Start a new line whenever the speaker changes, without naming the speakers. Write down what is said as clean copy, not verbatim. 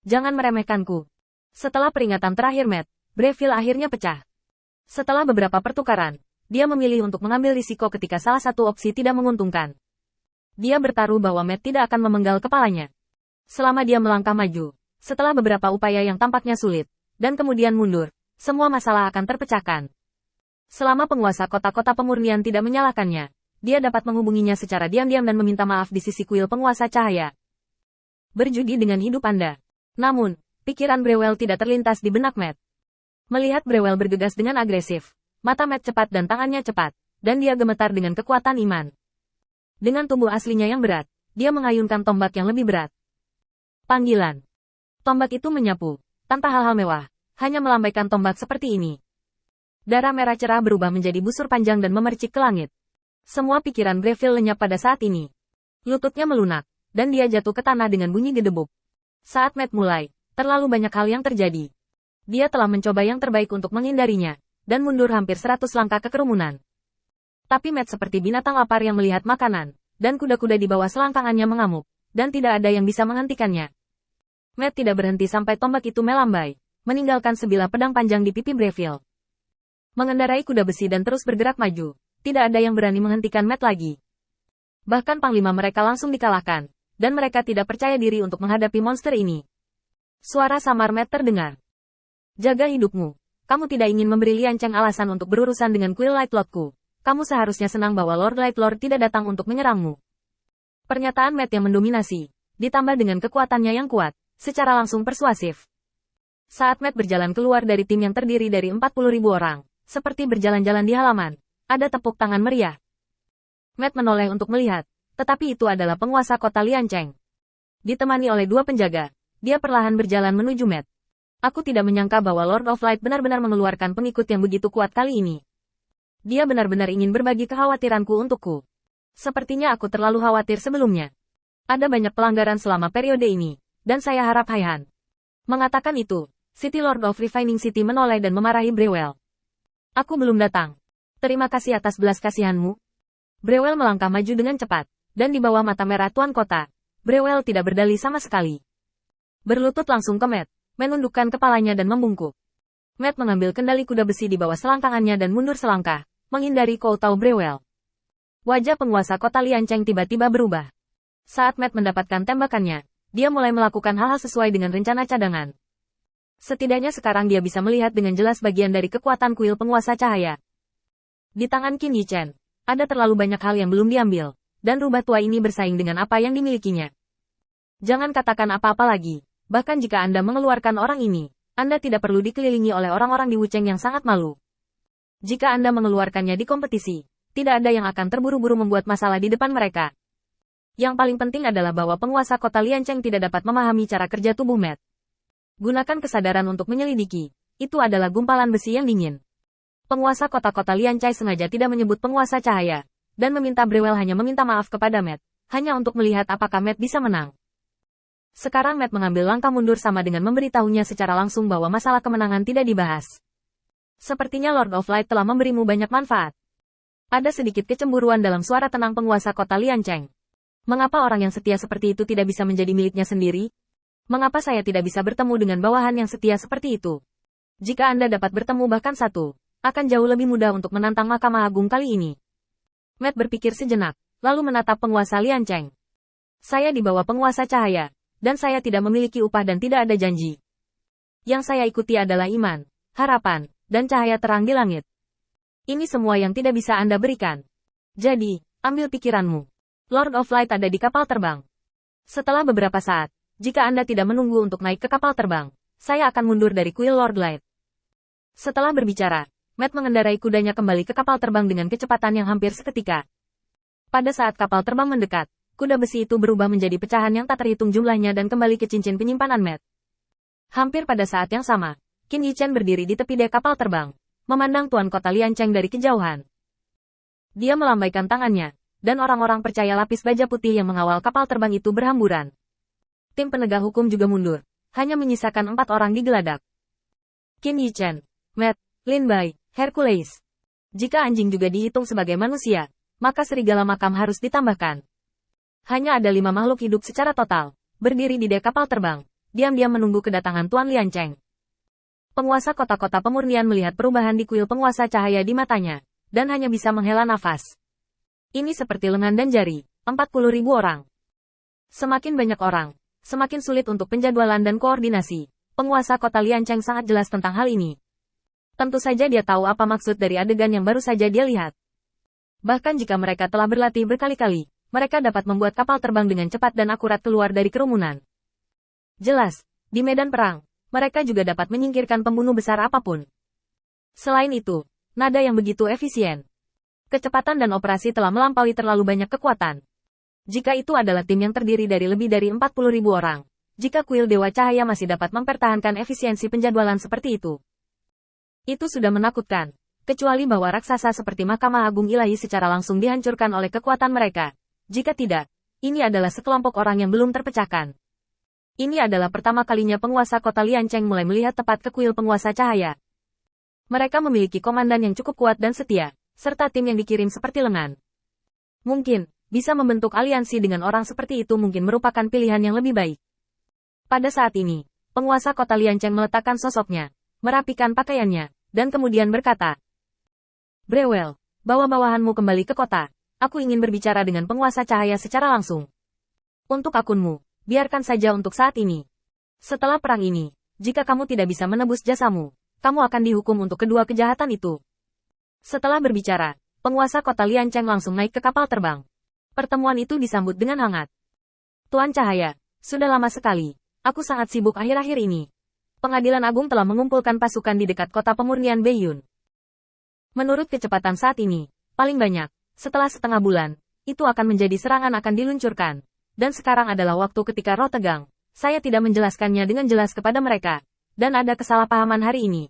Jangan meremehkanku. Setelah peringatan terakhir Matt, Breville akhirnya pecah. Setelah beberapa pertukaran, dia memilih untuk mengambil risiko ketika salah satu opsi tidak menguntungkan. Dia bertaruh bahwa Matt tidak akan memenggal kepalanya. Selama dia melangkah maju, setelah beberapa upaya yang tampaknya sulit, dan kemudian mundur, semua masalah akan terpecahkan. Selama penguasa kota-kota pemurnian tidak menyalahkannya, dia dapat menghubunginya secara diam-diam dan meminta maaf di sisi kuil penguasa cahaya. Berjudi dengan hidup Anda. Namun, pikiran Breuel tidak terlintas di benak Matt. Melihat Breuel bergegas dengan agresif, mata Matt cepat dan tangannya cepat, dan dia gemetar dengan kekuatan iman. Dengan tubuh aslinya yang berat, dia mengayunkan tombak yang lebih berat. Panggilan. Tombak itu menyapu, tanpa hal-hal mewah, hanya melambaikan tombak seperti ini. Darah merah cerah berubah menjadi busur panjang dan memercik ke langit. Semua pikiran Breville lenyap pada saat ini. Lututnya melunak, dan dia jatuh ke tanah dengan bunyi gedebuk. Saat Matt mulai, terlalu banyak hal yang terjadi. Dia telah mencoba yang terbaik untuk menghindarinya, dan mundur hampir 100 langkah ke kerumunan. Tapi Matt seperti binatang lapar yang melihat makanan, dan kuda-kuda di bawah selangkangannya mengamuk, dan tidak ada yang bisa menghentikannya. Matt tidak berhenti sampai tombak itu melambai, meninggalkan sebilah pedang panjang di pipi Breville. Mengendarai kuda besi dan terus bergerak maju, tidak ada yang berani menghentikan Matt lagi. Bahkan panglima mereka langsung dikalahkan, dan mereka tidak percaya diri untuk menghadapi monster ini. Suara samar Matt terdengar. Jaga hidupmu. Kamu tidak ingin memberi Lianceng alasan untuk berurusan dengan kuil Light Lordku. Kamu seharusnya senang bahwa Lord Light Lord tidak datang untuk menyerangmu. Pernyataan Matt yang mendominasi, ditambah dengan kekuatannya yang kuat, secara langsung persuasif. Saat Matt berjalan keluar dari tim yang terdiri dari 40.000 orang, seperti berjalan-jalan di halaman, ada tepuk tangan meriah. Matt menoleh untuk melihat, tetapi itu adalah penguasa kota Lianceng. Ditemani oleh 2 penjaga, dia perlahan berjalan menuju Matt. Aku tidak menyangka bahwa Lord of Light benar-benar mengeluarkan pengikut yang begitu kuat kali ini. Dia benar-benar ingin berbagi kekhawatiranku untukku. Sepertinya aku terlalu khawatir sebelumnya. Ada banyak pelanggaran selama periode ini, dan saya harap Haihan. Mengatakan itu, City Lord of Refining City menoleh dan memarahi Breuel. Aku belum datang. Terima kasih atas belas kasihanmu. Breuel melangkah maju dengan cepat, dan di bawah mata merah Tuan Kota, Breuel tidak berdalih sama sekali. Berlutut langsung ke Matt, menundukkan kepalanya dan membungkuk. Matt mengambil kendali kuda besi di bawah selangkangannya dan mundur selangkah, menghindari koutau Breuel. Wajah penguasa kota Lianceng tiba-tiba berubah. Saat Matt mendapatkan tembakannya, dia mulai melakukan hal-hal sesuai dengan rencana cadangan. Setidaknya sekarang dia bisa melihat dengan jelas bagian dari kekuatan kuil penguasa cahaya. Di tangan Qin Yichen, ada terlalu banyak hal yang belum diambil, dan rubah tua ini bersaing dengan apa yang dimilikinya. Jangan katakan apa-apa lagi, bahkan jika Anda mengeluarkan orang ini, Anda tidak perlu dikelilingi oleh orang-orang di Wucheng yang sangat malu. Jika Anda mengeluarkannya di kompetisi, tidak ada yang akan terburu-buru membuat masalah di depan mereka. Yang paling penting adalah bahwa penguasa kota Lianceng tidak dapat memahami cara kerja tubuh Matt. Gunakan kesadaran untuk menyelidiki. Itu adalah gumpalan besi yang dingin. Penguasa kota-kota Liancai sengaja tidak menyebut penguasa cahaya, dan meminta Breuel hanya meminta maaf kepada Matt, hanya untuk melihat apakah Matt bisa menang. Sekarang Matt mengambil langkah mundur sama dengan memberitahunya secara langsung bahwa masalah kemenangan tidak dibahas. Sepertinya Lord of Light telah memberimu banyak manfaat. Ada sedikit kecemburuan dalam suara tenang penguasa kota Lianceng. Mengapa orang yang setia seperti itu tidak bisa menjadi miliknya sendiri? Mengapa saya tidak bisa bertemu dengan bawahan yang setia seperti itu? Jika Anda dapat bertemu bahkan satu, akan jauh lebih mudah untuk menantang Mahkamah Agung kali ini. Matt berpikir sejenak, lalu menatap penguasa Lianceng. Saya di bawah penguasa cahaya, dan saya tidak memiliki upah dan tidak ada janji. Yang saya ikuti adalah iman, harapan, dan cahaya terang di langit. Ini semua yang tidak bisa Anda berikan. Jadi, ambil pikiranmu. Lord of Light ada di kapal terbang. Setelah beberapa saat, jika Anda tidak menunggu untuk naik ke kapal terbang, saya akan mundur dari kuil Lord Light. Setelah berbicara, Matt mengendarai kudanya kembali ke kapal terbang dengan kecepatan yang hampir seketika. Pada saat kapal terbang mendekat, kuda besi itu berubah menjadi pecahan yang tak terhitung jumlahnya dan kembali ke cincin penyimpanan Matt. Hampir pada saat yang sama, Qin Yichen berdiri di tepi dek kapal terbang, memandang Tuan Kota Lianceng dari kejauhan. Dia melambaikan tangannya, dan orang-orang percaya lapis baja putih yang mengawal kapal terbang itu berhamburan. Tim penegak hukum juga mundur, hanya menyisakan 4 orang di geladak. Qin Yichen, Matt, Lin Bai, Hercules. Jika anjing juga dihitung sebagai manusia, maka serigala makam harus ditambahkan. Hanya ada 5 makhluk hidup secara total, berdiri di dek kapal terbang, diam-diam menunggu kedatangan Tuan Liancheng. Penguasa kota-kota pemurnian melihat perubahan di kuil penguasa cahaya di matanya, dan hanya bisa menghela nafas. Ini seperti lengan dan jari, 40.000 orang. Semakin banyak orang, semakin sulit untuk penjadwalan dan koordinasi. Penguasa kota Liancheng sangat jelas tentang hal ini. Tentu saja dia tahu apa maksud dari adegan yang baru saja dia lihat. Bahkan jika mereka telah berlatih berkali-kali, mereka dapat membuat kapal terbang dengan cepat dan akurat keluar dari kerumunan. Jelas, di medan perang, mereka juga dapat menyingkirkan pembunuh besar apapun. Selain itu, nada yang begitu efisien. Kecepatan dan operasi telah melampaui terlalu banyak kekuatan. Jika itu adalah tim yang terdiri dari lebih dari 40.000 orang, jika kuil Dewa Cahaya masih dapat mempertahankan efisiensi penjadwalan seperti itu sudah menakutkan. Kecuali bahwa raksasa seperti Mahkamah Agung Ilahi secara langsung dihancurkan oleh kekuatan mereka. Jika tidak, ini adalah sekelompok orang yang belum terpecahkan. Ini adalah pertama kalinya penguasa kota Liancheng mulai melihat tepat ke kuil penguasa cahaya. Mereka memiliki komandan yang cukup kuat dan setia, serta tim yang dikirim seperti lengan. Mungkin, bisa membentuk aliansi dengan orang seperti itu mungkin merupakan pilihan yang lebih baik. Pada saat ini, penguasa kota Liancheng meletakkan sosoknya, merapikan pakaiannya, dan kemudian berkata, "Brewel, bawa bawahanmu kembali ke kota. Aku ingin berbicara dengan penguasa cahaya secara langsung. Untuk akunmu, biarkan saja untuk saat ini. Setelah perang ini, jika kamu tidak bisa menebus jasamu, kamu akan dihukum untuk kedua kejahatan itu." Setelah berbicara, penguasa kota Liancheng langsung naik ke kapal terbang. Pertemuan itu disambut dengan hangat. "Tuan Cahaya, sudah lama sekali. Aku sangat sibuk akhir-akhir ini. Pengadilan Agung telah mengumpulkan pasukan di dekat kota pemurnian Beiyun. Menurut kecepatan saat ini, paling banyak, setelah setengah bulan, itu akan menjadi serangan akan diluncurkan. Dan sekarang adalah waktu ketika roh tegang. Saya tidak menjelaskannya dengan jelas kepada mereka. Dan ada kesalahpahaman hari ini.